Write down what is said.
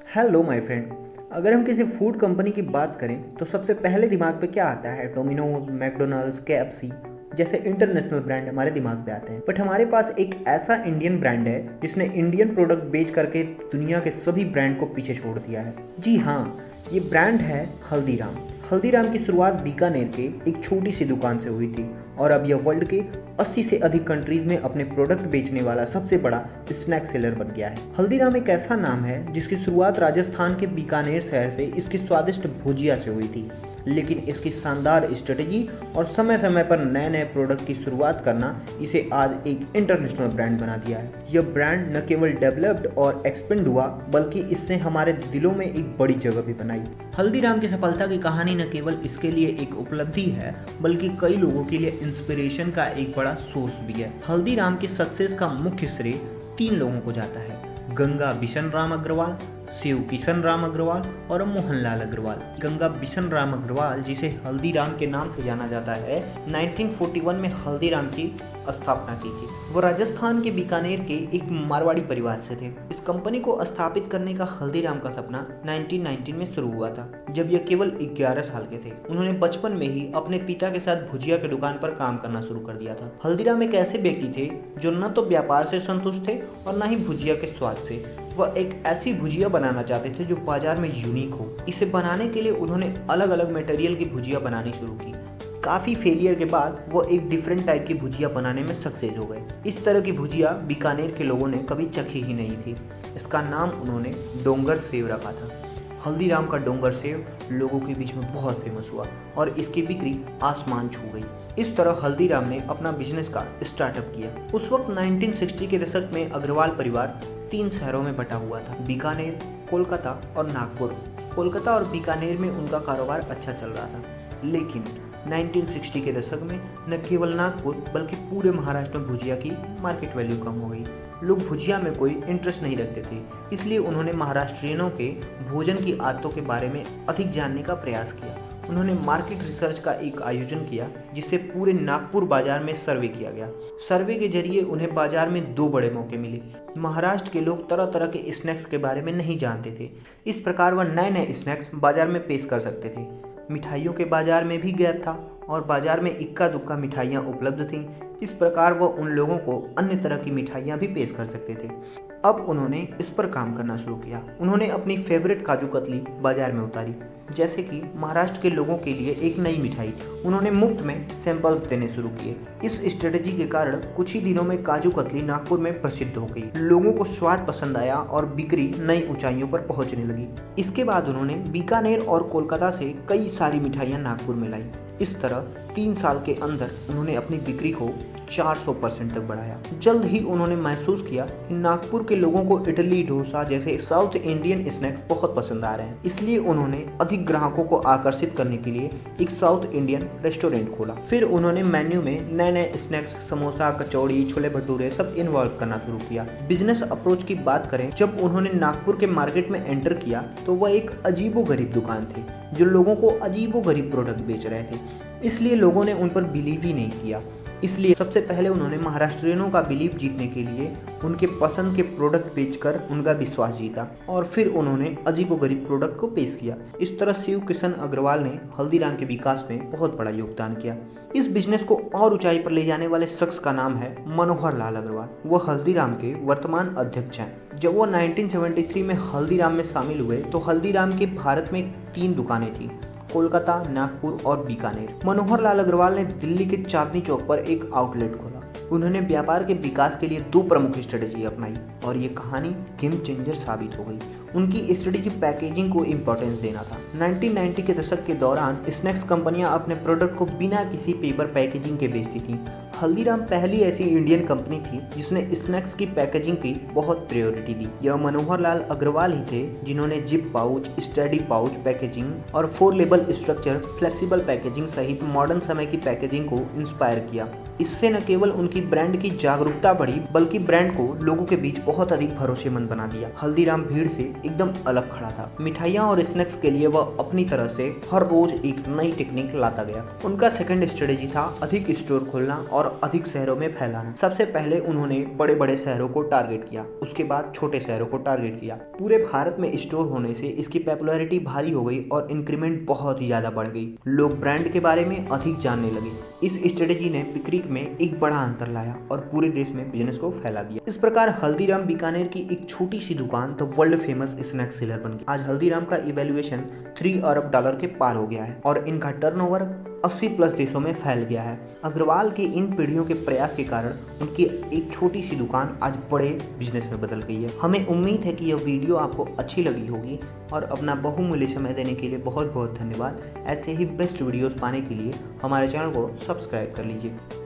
Hello my friend. अगर हम किसी फूड कंपनी की बात करें तो सबसे पहले दिमाग पे क्या आता है? डोमिनोज, मैकडोनल्ड्स, केएफसी जैसे इंटरनेशनल ब्रांड हमारे दिमाग पे आते हैं। बट हमारे पास एक ऐसा इंडियन ब्रांड है जिसने इंडियन प्रोडक्ट बेच करके दुनिया के सभी ब्रांड को पीछे छोड़ दिया है। जी हाँ, ये ब्रांड है हल्दीराम। हल्दीराम की शुरुआत बीकानेर के एक छोटी सी दुकान से हुई थी और अब यह वर्ल्ड के 80 से अधिक कंट्रीज में अपने प्रोडक्ट बेचने वाला सबसे बड़ा स्नैक सेलर बन गया है। हल्दीराम एक ऐसा नाम है जिसकी शुरुआत राजस्थान के बीकानेर शहर से इसकी स्वादिष्ट भुजिया से हुई थी, लेकिन इसकी शानदार स्ट्रेटजी और समय समय पर नए नए प्रोडक्ट की शुरुआत करना इसे आज एक इंटरनेशनल ब्रांड बना दिया है। यह ब्रांड न केवल डेवलप्ड और एक्सपेंड हुआ बल्कि इसने हमारे दिलों में एक बड़ी जगह भी बनाई। हल्दीराम की सफलता की कहानी न केवल इसके लिए एक उपलब्धि है बल्कि कई लोगों के लिए इंस्पिरेशन का एक बड़ा सोर्स भी है। हल्दीराम की सक्सेस का मुख्य श्रेय 3 लोगों को जाता है: गंगा बिशन राम अग्रवाल, शिव किशन राम अग्रवाल और मोहनलाल अग्रवाल। गंगा बिशन राम अग्रवाल, जिसे हल्दीराम के नाम से जाना जाता है, 1941 में हल्दीराम की स्थापना की थी। वो राजस्थान के बीकानेर के एक मारवाड़ी परिवार से थे। इस कंपनी को स्थापित करने का हल्दीराम का सपना 1919 में शुरू हुआ था, जब यह केवल 11 साल के थे। उन्होंने बचपन में ही अपने पिता के साथ भुजिया की दुकान पर काम करना शुरू कर दिया था। हल्दीराम एक ऐसे व्यक्ति थे जो न तो व्यापार से संतुष्ट थे और न ही भुजिया के स्वाद से। वह एक ऐसी भुजिया बनाना चाहते थे जो बाजार में यूनिक हो। इसे बनाने के लिए उन्होंने अलग अलग मटेरियल की भुजिया बनानी शुरू की। काफ़ी फेलियर के बाद वो एक डिफरेंट टाइप की भुजिया बनाने में सक्सेस हो गए। इस तरह की भुजिया बीकानेर के लोगों ने कभी चखी ही नहीं थी। इसका नाम उन्होंने डोंगर सेव रखा था। हल्दीराम का डोंगर सेव लोगों के बीच में बहुत फेमस हुआ और इसकी बिक्री आसमान छू गई। इस तरह हल्दीराम ने अपना बिजनेस का स्टार्टअप किया। उस वक्त 1960 के दशक में अग्रवाल परिवार 3 शहरों में बटा हुआ था: बीकानेर, कोलकाता और नागपुर। कोलकाता और बीकानेर में उनका कारोबार अच्छा चल रहा था, लेकिन 1960 के दशक में न केवल नागपुर बल्कि पूरे महाराष्ट्र में भुजिया की मार्केट वैल्यू कम हो गई। लोग भुजिया में कोई इंटरेस्ट नहीं रखते थे, इसलिए उन्होंने महाराष्ट्रियनों के भोजन की आदतों के बारे में अधिक जानने का प्रयास किया। उन्होंने मार्केट रिसर्च का एक आयोजन किया जिसे पूरे नागपुर बाजार में सर्वे किया गया। सर्वे के जरिए उन्हें बाजार में 2 बड़े मौके मिले। महाराष्ट्र के लोग तरह तरह के स्नैक्स के बारे में नहीं जानते थे, इस प्रकार वह नए नए स्नैक्स बाजार में पेश कर सकते थे। मिठाइयों के बाजार में भी गैप था और बाजार में इक्का दुक्का मिठाइयाँ उपलब्ध थीं। इस प्रकार वह उन लोगों को अन्य तरह की मिठाइयाँ भी पेश कर सकते थे। अब उन्होंने इस पर काम करना शुरू किया। उन्होंने अपनी फेवरेट काजू कतली बाजार में उतारी, जैसे कि महाराष्ट्र के लोगों के लिए एक नई मिठाई। उन्होंने मुफ्त में सैंपल्स देने शुरू किए। इस स्ट्रेटजी के कारण कुछ ही दिनों में काजू कतली नागपुर में प्रसिद्ध हो गई। लोगों को स्वाद पसंद आया और बिक्री नई ऊंचाइयों पर पहुंचने लगी। इसके बाद उन्होंने बीकानेर और कोलकाता से कई सारी मिठाइयाँ नागपुर में लाई। इस तरह 3 साल के अंदर उन्होंने अपनी बिक्री को 400% तक बढ़ाया। जल्द ही उन्होंने महसूस किया कि नागपुर के लोगों को इडली, डोसा जैसे साउथ इंडियन स्नैक्स बहुत पसंद आ रहे हैं। इसलिए उन्होंने अधिक ग्राहकों को आकर्षित करने के लिए एक साउथ इंडियन रेस्टोरेंट खोला। फिर उन्होंने मेन्यू में नए नए स्नैक्स, समोसा, कचौड़ी, छोले भटूरे सब इन्वॉल्व करना शुरू किया। बिजनेस अप्रोच की बात करें, जब उन्होंने नागपुर के मार्केट में एंटर किया तो वह एक अजीबोगरीब दुकान थी जो लोगों को अजीबोगरीब प्रोडक्ट बेच रहे थे। इसलिए लोगों ने उन पर बिलीव ही नहीं किया। इसलिए सबसे पहले उन्होंने महाराष्ट्रियनों का बिलीव जीतने के लिए उनके पसंद के प्रोडक्ट बेचकर उनका विश्वास जीता और फिर उन्होंने अजीबोगरीब प्रोडक्ट को पेश किया। इस तरह शिव किशन अग्रवाल ने हल्दीराम के विकास में बहुत बड़ा योगदान किया। इस बिजनेस को और ऊंचाई पर ले जाने वाले शख्स का नाम है मनोहर लाल अग्रवाल। वो हल्दीराम के वर्तमान अध्यक्ष हैं। जब वो 1973 में हल्दीराम में शामिल हुए तो हल्दीराम के भारत में 3 दुकानें थी: कोलकाता, नागपुर और बीकानेर। मनोहर लाल अग्रवाल ने दिल्ली के चांदनी चौक पर एक आउटलेट खोला। उन्होंने व्यापार के विकास के लिए 2 प्रमुख स्ट्रेटेजी अपनाई और ये कहानी गेम चेंजर साबित हो गई। उनकी स्ट्रेटेजी पैकेजिंग को इम्पोर्टेंस देना था। 1990 के दशक के दौरान स्नैक्स कंपनियां अपने प्रोडक्ट को बिना किसी पेपर पैकेजिंग के बेचती थीं। हल्दीराम पहली ऐसी इंडियन कंपनी थी जिसने स्नैक्स की पैकेजिंग की बहुत प्रायोरिटी दी। यह मनोहर लाल अग्रवाल ही थे जिन्होंने zip pouch, study pouch packaging और 4 लेबल स्ट्रक्चर, फ्लेक्सिबल पैकेजिंग सहित मॉडर्न समय की पैकेजिंग को इंस्पायर किया। इससे न केवल उनकी ब्रांड की जागरूकता बढ़ी बल्कि ब्रांड को लोगों के बीच बहुत अधिक भरोसेमंद बना दिया। हल्दीराम भीड़ से एकदम अलग खड़ा था। मिठाइयाँ और स्नैक्स के लिए वह अपनी तरह से हर रोज एक नई टेक्निक लाता गया। उनका सेकंड स्ट्रेटेजी था अधिक स्टोर खोलना और और अधिक शहरों में फैलाना। सबसे पहले उन्होंने बड़े बड़े शहरों को टारगेट किया, उसके बाद छोटे शहरों को टारगेट किया। पूरे भारत में स्टोर होने से इसकी पॉपुलैरिटी भारी हो गई और इंक्रीमेंट बहुत ही ज़्यादा बढ़ गई। लोग ब्रांड के बारे में अधिक जानने लगे। इस स्ट्रेटेजी ने बिक्री में एक बड़ा अंतर लाया और पूरे देश में बिजनेस को फैला दिया। इस प्रकार हल्दीराम बीकानेर की एक छोटी सी दुकान तो वर्ल्ड फेमस स्नैक सेलर बन गई। आज हल्दीराम का इवैल्यूएशन 3 अरब डॉलर के पार हो गया है और इनका टर्नओवर 80 प्लस देशों में फैल गया है। अग्रवाल के इन पीढ़ियों के प्रयास के कारण उनकी एक छोटी सी दुकान आज बड़े बिजनेस में बदल गई है। हमें उम्मीद है कि यह वीडियो आपको अच्छी लगी होगी और अपना बहुमूल्य समय देने के लिए बहुत बहुत धन्यवाद। ऐसे ही बेस्ट वीडियोस पाने के लिए हमारे चैनल को सब्सक्राइब कर लीजिए।